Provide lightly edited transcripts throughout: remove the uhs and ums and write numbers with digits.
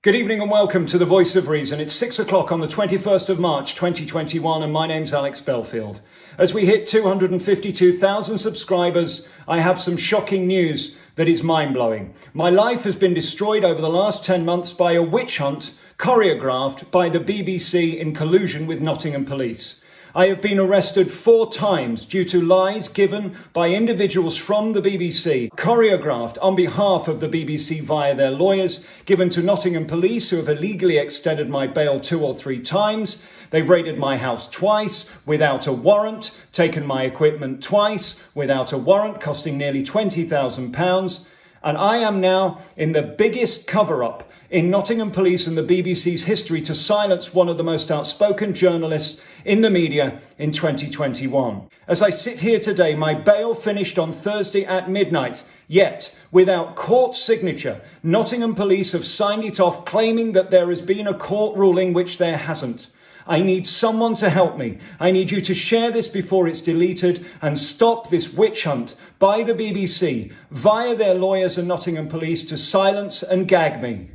Good evening and welcome to The Voice of Reason. It's 6 o'clock on the 21st of March 2021 and my name's Alex Belfield. As we hit 252,000 subscribers, I have some shocking news that is mind-blowing. My life has been destroyed over the last 10 months by a witch hunt choreographed by the BBC in collusion with Nottingham police. I have been arrested 4 times due to lies given by individuals from the BBC, choreographed on behalf of the BBC via their lawyers, given to Nottingham police who have illegally extended my bail 2 or 3 times. They've raided my house twice without a warrant, taken my equipment twice without a warrant, costing nearly £20,000. And I am now in the biggest cover-up in Nottingham Police and the BBC's history to silence one of the most outspoken journalists in the media in 2021. As I sit here today, my bail finished on Thursday at midnight, yet without court signature, Nottingham Police have signed it off, claiming that there has been a court ruling which there hasn't. I need someone to help me. I need you to share this before it's deleted and stop this witch hunt by the BBC via their lawyers and Nottingham Police to silence and gag me.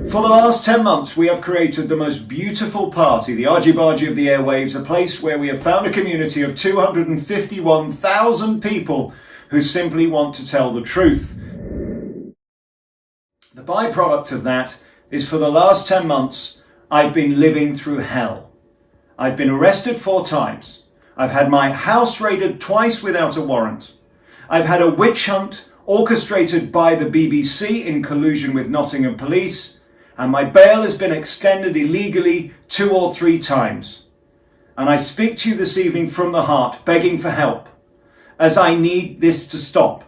For the last 10 months, we have created the most beautiful party, the argy-bargy of the airwaves, a place where we have found a community of 251,000 people who simply want to tell the truth. The byproduct of that is for the last 10 months, I've been living through hell. I've been arrested 4 times. I've had my house raided twice without a warrant. I've had a witch hunt orchestrated by the BBC in collusion with Nottingham Police, and my bail has been extended illegally 2 or 3 times. And I speak to you this evening from the heart, begging for help, as I need this to stop.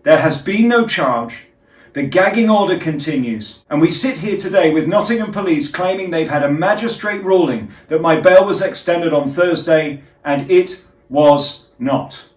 There has been no charge. The gagging order continues, and we sit here today with Nottingham Police claiming they've had a magistrate ruling that my bail was extended on Thursday, and it was not.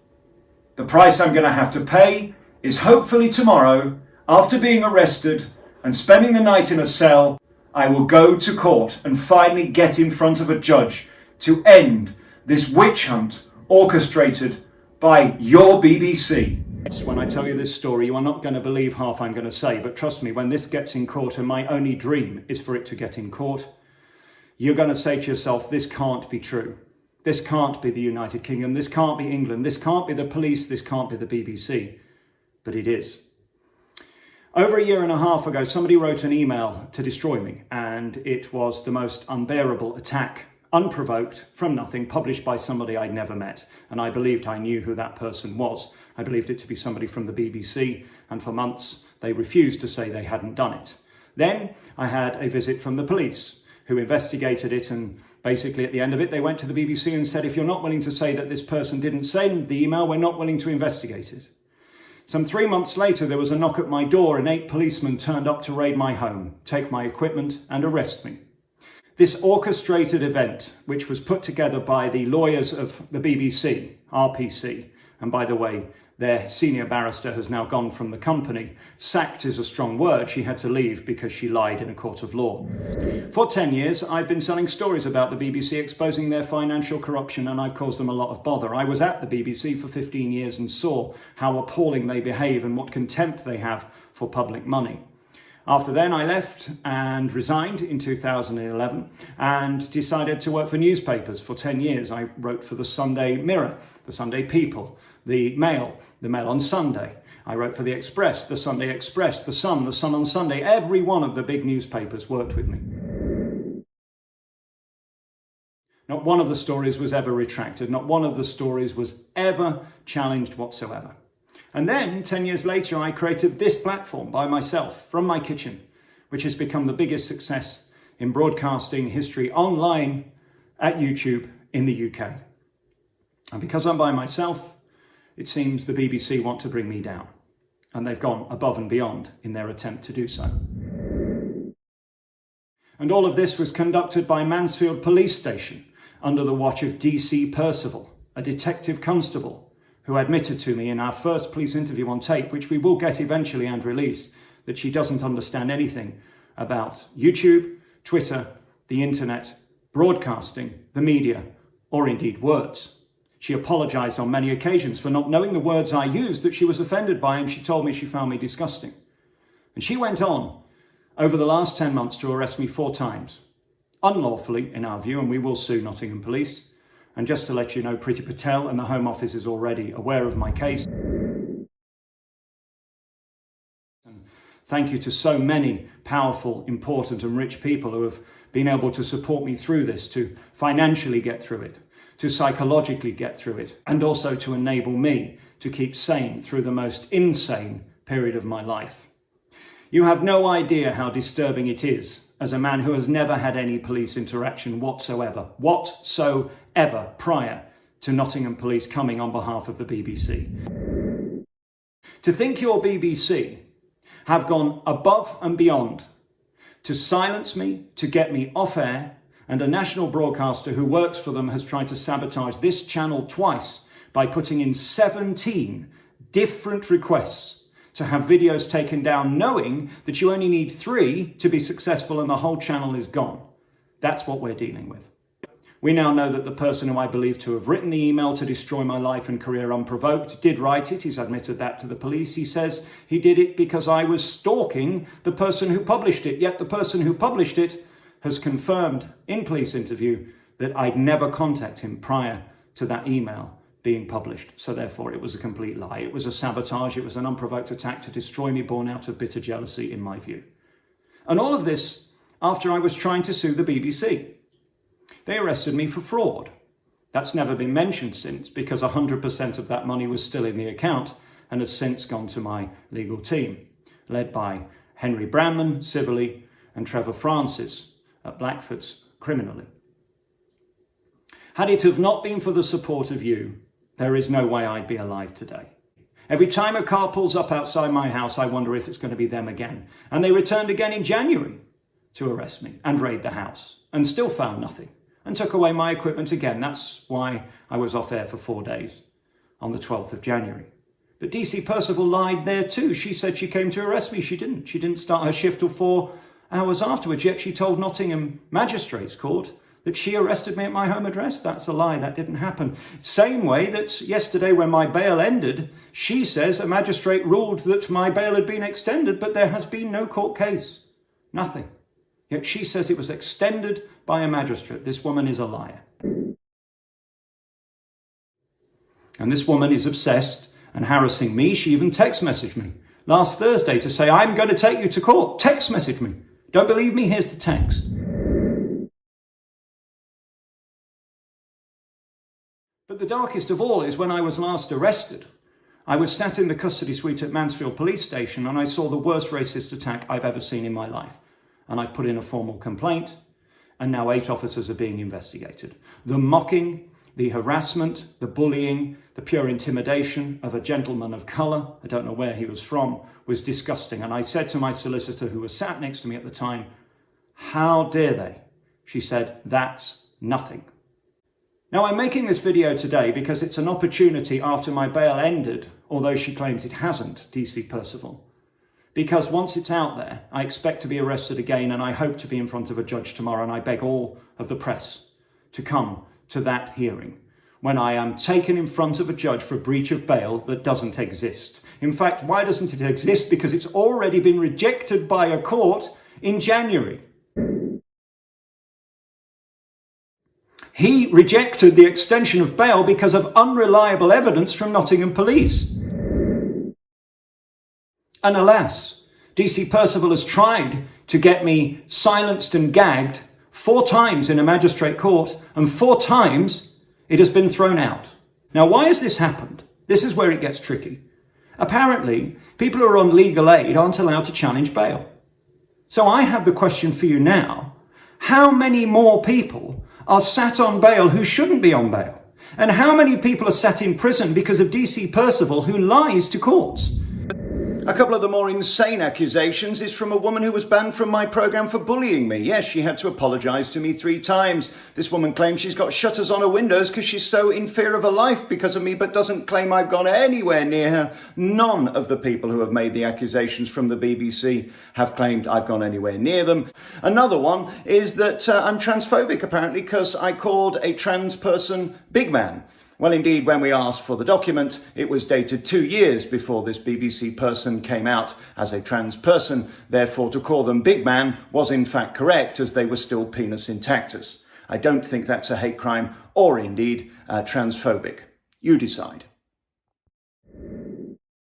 The price I'm going to have to pay is hopefully tomorrow, after being arrested and spending the night in a cell, I will go to court and finally get in front of a judge to end this witch hunt orchestrated by your BBC. When I tell you this story, you are not going to believe half I'm going to say, but trust me, when this gets in court, and my only dream is for it to get in court, you're going to say to yourself, this can't be true. This can't be the United Kingdom. This can't be England. This can't be the police. This can't be the BBC. But it is. Over 1.5 years ago, somebody wrote an email to destroy me, and it was the most unbearable attack, unprovoked, from nothing, published by somebody I'd never met. And I believed I knew who that person was. I believed it to be somebody from the BBC, and for months they refused to say they hadn't done it. Then I had a visit from the police, who investigated it, and basically at the end of it they went to the BBC and said, if you're not willing to say that this person didn't send the email, we're not willing to investigate it. Some 3 months later, there was a knock at my door and 8 policemen turned up to raid my home, take my equipment and arrest me. This orchestrated event, which was put together by the lawyers of the BBC, RPC, and by the way, their senior barrister has now gone from the company. Sacked is a strong word. She had to leave because she lied in a court of law. For 10 years, I've been selling stories about the BBC, exposing their financial corruption, and I've caused them a lot of bother. I was at the BBC for 15 years and saw how appalling they behave and what contempt they have for public money. After then, I left and resigned in 2011 and decided to work for newspapers for 10 years. I wrote for the Sunday Mirror, the Sunday People, the Mail on Sunday. I wrote for the Express, the Sunday Express, the Sun on Sunday. Every one of the big newspapers worked with me. Not one of the stories was ever retracted. Not one of the stories was ever challenged whatsoever. And then 10 years later, I created this platform by myself from my kitchen, which has become the biggest success in broadcasting history online at YouTube in the UK. And because I'm by myself, it seems the BBC want to bring me down. And they've gone above and beyond in their attempt to do so. And all of this was conducted by Mansfield Police Station under the watch of DC Percival, a detective constable, who admitted to me in our first police interview on tape, which we will get eventually and release, that she doesn't understand anything about YouTube, Twitter, the internet, broadcasting, the media, or indeed words. She apologised on many occasions for not knowing the words I used that she was offended by, and she told me she found me disgusting. And she went on over the last 10 months to arrest me 4 times, unlawfully in our view, and we will sue Nottingham Police. And just to let you know, Priti Patel and the Home Office is already aware of my case. And thank you to so many powerful, important and rich people who have been able to support me through this, to financially get through it, to psychologically get through it, and also to enable me to keep sane through the most insane period of my life. You have no idea how disturbing it is as a man who has never had any police interaction whatsoever prior to Nottingham Police coming on behalf of the BBC. To think your BBC have gone above and beyond to silence me, to get me off air, and a national broadcaster who works for them has tried to sabotage this channel twice by putting in 17 different requests to have videos taken down, knowing that you only need 3 to be successful and the whole channel is gone. That's what we're dealing with. We now know that the person who I believe to have written the email to destroy my life and career unprovoked did write it. He's admitted that to the police. He says he did it because I was stalking the person who published it. Yet the person who published it has confirmed in police interview that I'd never contacted him prior to that email being published. So therefore it was a complete lie. It was a sabotage. It was an unprovoked attack to destroy me, born out of bitter jealousy, in my view. And all of this after I was trying to sue the BBC. They arrested me for fraud. That's never been mentioned since, because 100% of that money was still in the account and has since gone to my legal team, led by Henry Branman, civilly, and Trevor Francis at Blackford's, criminally. Had it have not been for the support of you, there is no way I'd be alive today. Every time a car pulls up outside my house, I wonder if it's going to be them again. And they returned again in January to arrest me and raid the house, and still found nothing, and took away my equipment again. That's why I was off air for 4 days on the 12th of January. But DC Percival lied there too. She said she came to arrest me. She didn't. She didn't start her shift till 4 hours afterwards, yet she told Nottingham Magistrates Court that she arrested me at my home address. That's a lie. That didn't happen. Same way that yesterday when my bail ended, she says a magistrate ruled that my bail had been extended, but there has been no court case. Nothing. Yet she says it was extended by a magistrate. This woman is a liar. And this woman is obsessed and harassing me. She even text messaged me last Thursday to say, I'm going to take you to court. Text message me. Don't believe me? Here's the text. But the darkest of all is when I was last arrested. I was sat in the custody suite at Mansfield Police Station and I saw the worst racist attack I've ever seen in my life. And I've put in a formal complaint, and now 8 officers are being investigated. The mocking, the harassment, the bullying, the pure intimidation of a gentleman of colour, I don't know where he was from, was disgusting. And I said to my solicitor, who was sat next to me at the time, how dare they? She said, that's nothing. Now, I'm making this video today because it's an opportunity after my bail ended, although she claims it hasn't, DC Percival. Because once it's out there, I expect to be arrested again, and I hope to be in front of a judge tomorrow, and I beg all of the press to come to that hearing when I am taken in front of a judge for breach of bail that doesn't exist. In fact, why doesn't it exist? Because it's already been rejected by a court in January. He rejected the extension of bail because of unreliable evidence from Nottingham Police. And alas, DC Percival has tried to get me silenced and gagged 4 times in a magistrate court, and 4 times it has been thrown out. Now, why has this happened? This is where it gets tricky. Apparently, people who are on legal aid aren't allowed to challenge bail. So I have the question for you now. How many more people are sat on bail who shouldn't be on bail? And how many people are sat in prison because of DC Percival, who lies to courts? A couple of the more insane accusations is from a woman who was banned from my programme for bullying me. Yes, she had to apologise to me 3 times. This woman claims she's got shutters on her windows because she's so in fear of her life because of me, but doesn't claim I've gone anywhere near her. None of the people who have made the accusations from the BBC have claimed I've gone anywhere near them. Another one is that I'm transphobic, apparently, because I called a trans person big man. Well, indeed, when we asked for the document, it was dated 2 years before this BBC person came out as a trans person. Therefore, to call them big man was in fact correct, as they were still penis intactus. I don't think that's a hate crime or indeed transphobic. You decide.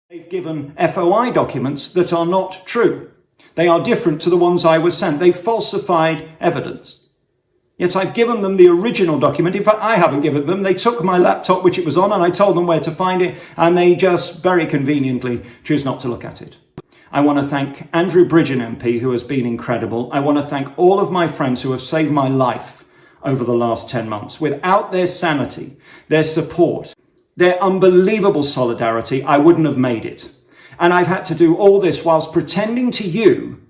They've given FOI documents that are not true. They are different to the ones I was sent. They've falsified evidence. Yet I've given them the original document. In fact, I haven't given them. They took my laptop, which it was on, and I told them where to find it, and they just very conveniently choose not to look at it. I want to thank Andrew Bridgen MP, who has been incredible. I want to thank all of my friends who have saved my life over the last 10 months. Without their sanity, their support, their unbelievable solidarity, I wouldn't have made it. And I've had to do all this whilst pretending to you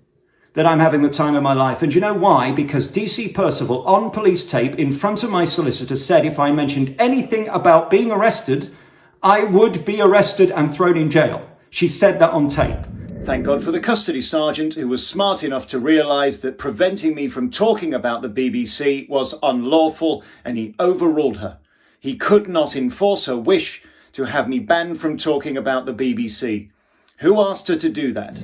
that I'm having the time of my life. And you know why? Because DC Percival, on police tape in front of my solicitor, said if I mentioned anything about being arrested, I would be arrested and thrown in jail. She said that on tape. Thank God for the custody sergeant, who was smart enough to realise that preventing me from talking about the BBC was unlawful, and he overruled her. He could not enforce her wish to have me banned from talking about the BBC. Who asked her to do that?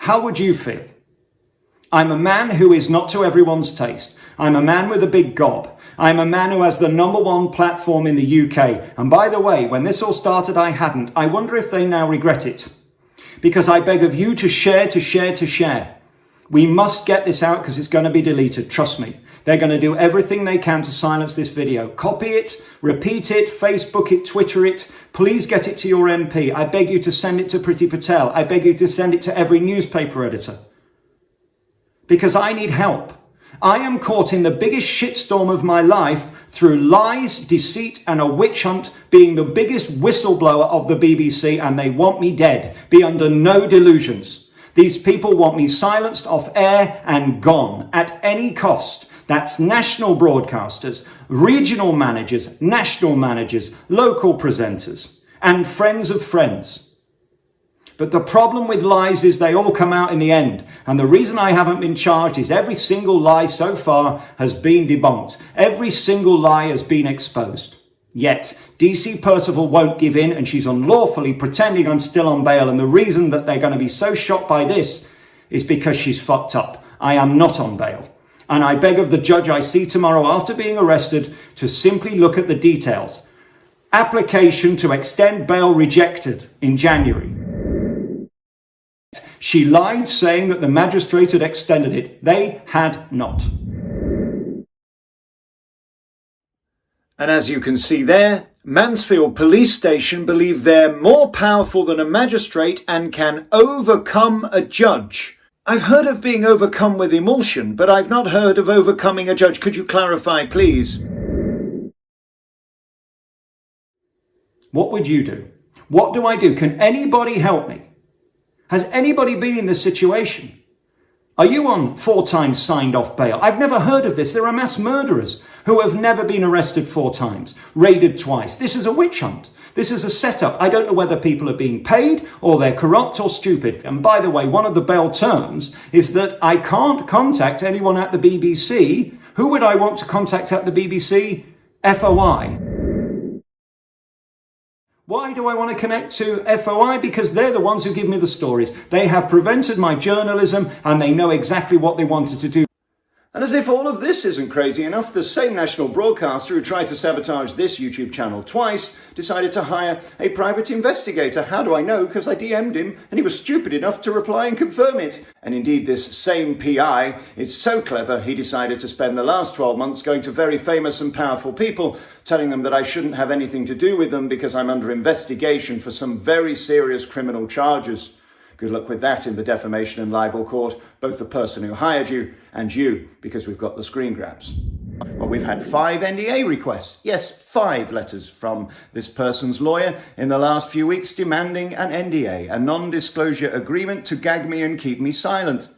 How would you feel? I'm a man who is not to everyone's taste. I'm a man with a big gob. I'm a man who has the #1 platform in the UK. And by the way, when this all started, I hadn't. I wonder if they now regret it. Because I beg of you to share, to share, to share. We must get this out because it's going to be deleted. Trust me. They're going to do everything they can to silence this video. Copy it, repeat it, Facebook it, Twitter it. Please get it to your MP. I beg you to send it to Priti Patel. I beg you to send it to every newspaper editor. Because I need help. I am caught in the biggest shitstorm of my life through lies, deceit, and a witch hunt, being the biggest whistleblower of the BBC, and they want me dead. Be under no delusions. These people want me silenced, off air, and gone at any cost. That's national broadcasters, regional managers, national managers, local presenters, and friends of friends. But the problem with lies is they all come out in the end. And the reason I haven't been charged is every single lie so far has been debunked. Every single lie has been exposed. Yet, DC Percival won't give in, and she's unlawfully pretending I'm still on bail. And the reason that they're going to be so shocked by this is because she's fucked up. I am not on bail. And I beg of the judge I see tomorrow after being arrested to simply look at the details. Application to extend bail rejected in January. She lied, saying that the magistrate had extended it. They had not. And as you can see there, Mansfield Police Station believe they're more powerful than a magistrate and can overcome a judge. I've heard of being overcome with emulsion, but I've not heard of overcoming a judge. Could you clarify, please? What would you do? What do I do? Can anybody help me? Has anybody been in this situation? Are you on 4 times signed off bail? I've never heard of this. There are mass murderers who have never been arrested 4 times, raided twice. This is a witch hunt. This is a setup. I don't know whether people are being paid or they're corrupt or stupid. And by the way, one of the bail terms is that I can't contact anyone at the BBC. Who would I want to contact at the BBC? FOI. Why do I want to connect to FOI? Because they're the ones who give me the stories. They have prevented my journalism and they know exactly what they wanted to do. And as if all of this isn't crazy enough, the same national broadcaster who tried to sabotage this YouTube channel twice decided to hire a private investigator. How do I know? Because I DM'd him and he was stupid enough to reply and confirm it. And indeed, this same PI is so clever, he decided to spend the last 12 months going to very famous and powerful people, telling them that I shouldn't have anything to do with them because I'm under investigation for some very serious criminal charges. Good luck with that in the defamation and libel court, both the person who hired you and you, because we've got the screen grabs. Well, we've had 5 NDA requests. Yes, 5 letters from this person's lawyer in the last few weeks demanding an NDA, a non-disclosure agreement to gag me and keep me silent.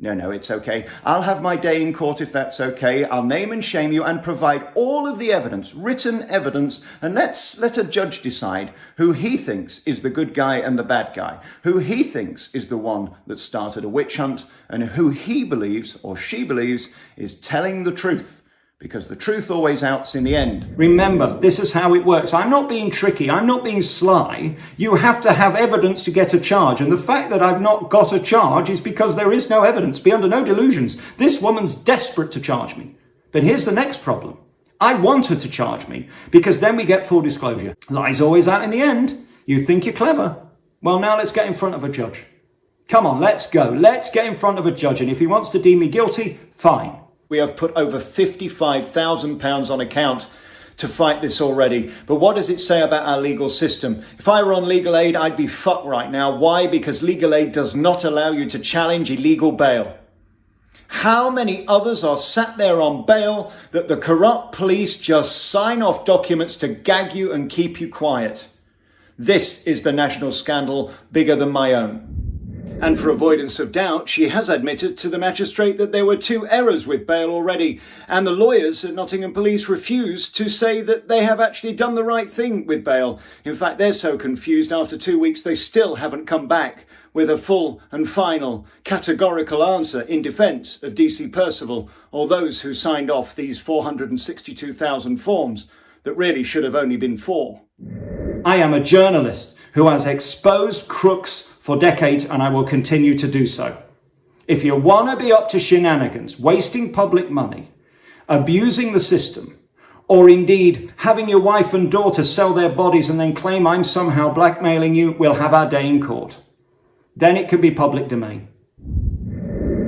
No, it's okay. I'll have my day in court if that's okay. I'll name and shame you and provide all of the evidence, written evidence, and let a judge decide who he thinks is the good guy and the bad guy, who he thinks is the one that started a witch hunt, and who he believes or she believes is telling the truth. because the truth always outs in the end. Remember, this is how it works. I'm not being tricky. I'm not being sly. You have to have evidence to get a charge. And the fact that I've not got a charge is because there is no evidence. Be under no delusions. This woman's desperate to charge me. But here's the next problem. I want her to charge me because then we get full disclosure. Lie's always out in the end. You think you're clever. Well, now let's get in front of a judge. Come on, let's go. Let's get in front of a judge. And if he wants to deem me guilty, fine. We have put over £55,000 on account to fight this already. But what does it say about our legal system? If I were on legal aid, I'd be fucked right now. Why? Because legal aid does not allow you to challenge illegal bail. How many others are sat there on bail that the corrupt police just sign off documents to gag you and keep you quiet? This is the national scandal bigger than my own. And for avoidance of doubt, she has admitted to the magistrate that there were 2 errors with bail already, and the lawyers at Nottingham Police refused to say that they have actually done the right thing with bail. In fact, they're so confused after 2 weeks they still haven't come back with a full and final categorical answer in defence of DC Percival or those who signed off these 462,000 forms that really should have only been 4. I am a journalist who has exposed crooks for decades, and I will continue to do so. If you want to be up to shenanigans, wasting public money, abusing the system, or indeed having your wife and daughter sell their bodies and then claim I'm somehow blackmailing you, we'll have our day in court. Then it can be public domain.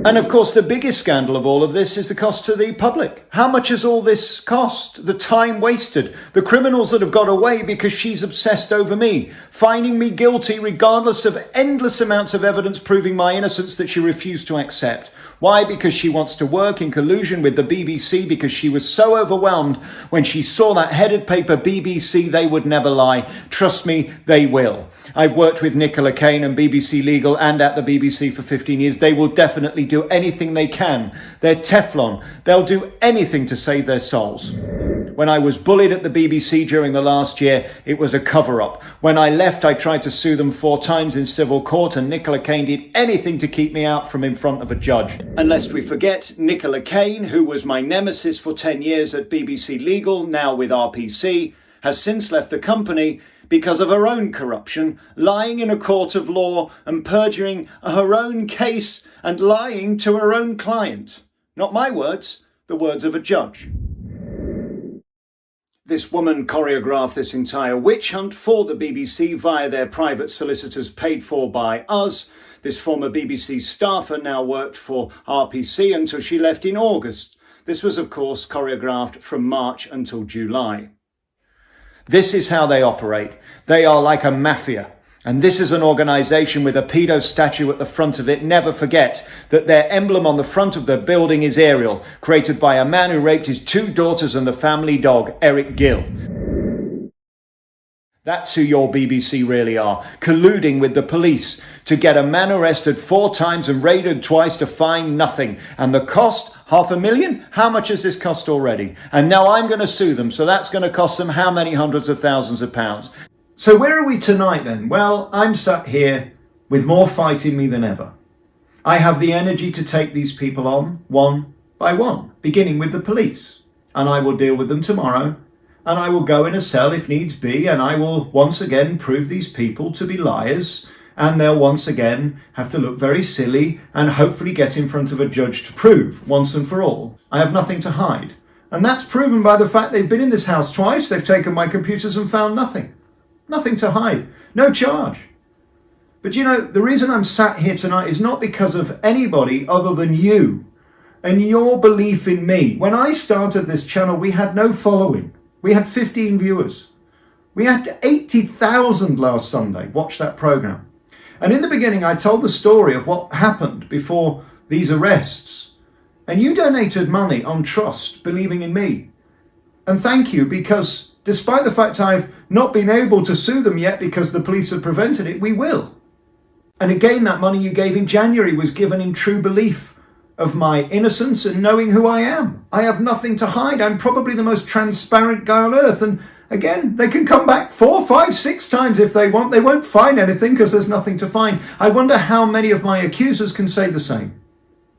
And of course, the biggest scandal of all of this is the cost to the public. How much has all this cost? The time wasted, the criminals that have got away because she's obsessed over me, finding me guilty regardless of endless amounts of evidence proving my innocence that she refused to accept. Why? Because she wants to work in collusion with the BBC, because she was so overwhelmed when she saw that headed paper, BBC, they would never lie. Trust me, they will. I've worked with Nicola Kane and BBC Legal and at the BBC for 15 years. They will definitely do anything they can. They're Teflon. They'll do anything to save their souls. When I was bullied at the BBC during the last year, it was a cover-up. When I left, I tried to sue them 4 times in civil court, and Nicola Kane did anything to keep me out from in front of a judge. And lest we forget, Nicola Kane, who was my nemesis for 10 years at BBC Legal, now with RPC, has since left the company because of her own corruption, lying in a court of law and perjuring her own case and lying to her own client. Not my words, the words of a judge. This woman choreographed this entire witch hunt for the BBC via their private solicitors paid for by us. This former BBC staffer now worked for RPC until she left in August. This was, of course, choreographed from March until July. This is how they operate. They are like a mafia. And this is an organisation with a pedo statue at the front of it. Never forget that their emblem on the front of the building is Ariel, created by a man who raped his 2 daughters and the family dog, Eric Gill. That's who your BBC really are, colluding with the police to get a man arrested 4 times and raided twice to find nothing. And the cost, $500,000? How much has this cost already? And now I'm going to sue them, so that's going to cost them how many hundreds of thousands of pounds? So where are we tonight then? Well, I'm sat here with more fight in me than ever. I have the energy to take these people on one by one, beginning with the police. And I will deal with them tomorrow. And I will go in a cell if needs be. And I will once again prove these people to be liars. And they'll once again have to look very silly and hopefully get in front of a judge to prove once and for all I have nothing to hide. And that's proven by the fact they've been in this house twice. They've taken my computers and found nothing. Nothing to hide. No charge. But you know, the reason I'm sat here tonight is not because of anybody other than you and your belief in me. When I started this channel, we had no following. We had 15 viewers. We had 80,000 last Sunday. Watch that program. And in the beginning, I told the story of what happened before these arrests. And you donated money on trust, believing in me. And thank you, because despite the fact I've not been able to sue them yet because the police have prevented it, we will. And again, that money you gave in January was given in true belief of my innocence and knowing who I am. I have nothing to hide. I'm probably the most transparent guy on earth. And again, they can come back 4, 5, 6 times if they want. They won't find anything because there's nothing to find. I wonder how many of my accusers can say the same.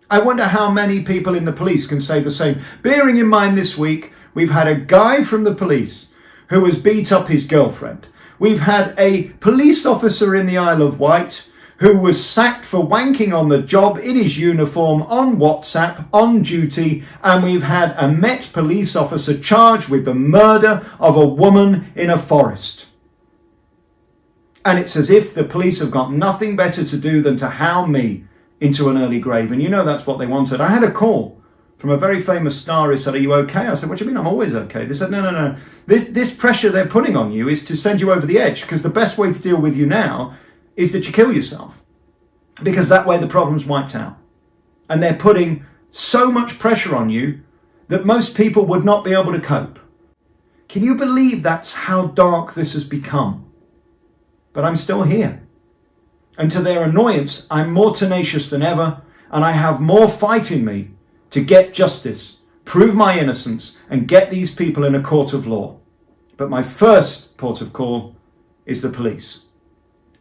I wonder how many people in the police can say the same. Bearing in mind this week, we've had a guy from the police who has beat up his girlfriend. We've had a police officer in the Isle of Wight who was sacked for wanking on the job in his uniform on WhatsApp on duty, and we've had a Met police officer charged with the murder of a woman in a forest. And it's as if the police have got nothing better to do than to hound me into an early grave. And you know that's what they wanted. I had a call from a very famous star who said, "Are you okay?" I said, "What do you mean? I'm always okay." They said, No. This pressure they're putting on you is to send you over the edge, because the best way to deal with you now is that you kill yourself, because that way the problem's wiped out. And they're putting so much pressure on you that most people would not be able to cope. Can you believe that's how dark this has become? But I'm still here. And to their annoyance, I'm more tenacious than ever, and I have more fight in me to get justice, prove my innocence, and get these people in a court of law. But my first port of call is the police.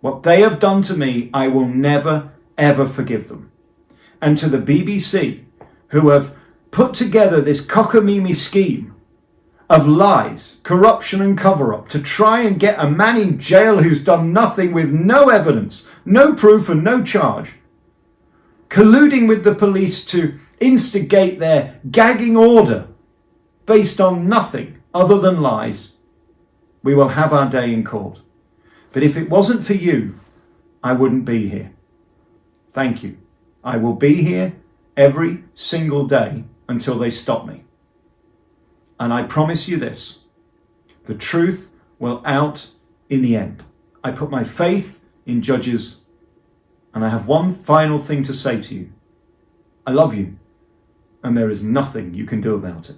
What they have done to me, I will never, ever forgive them. And to the BBC, who have put together this cockamamie scheme of lies, corruption and cover-up to try and get a man in jail who's done nothing, with no evidence, no proof and no charge, colluding with the police to instigate their gagging order based on nothing other than lies, we will have our day in court. But if it wasn't for you, I wouldn't be here. Thank you. I will be here every single day until they stop me. And I promise you this, the truth will out in the end. I put my faith in judges, and I have one final thing to say to you. I love you, and there is nothing you can do about it.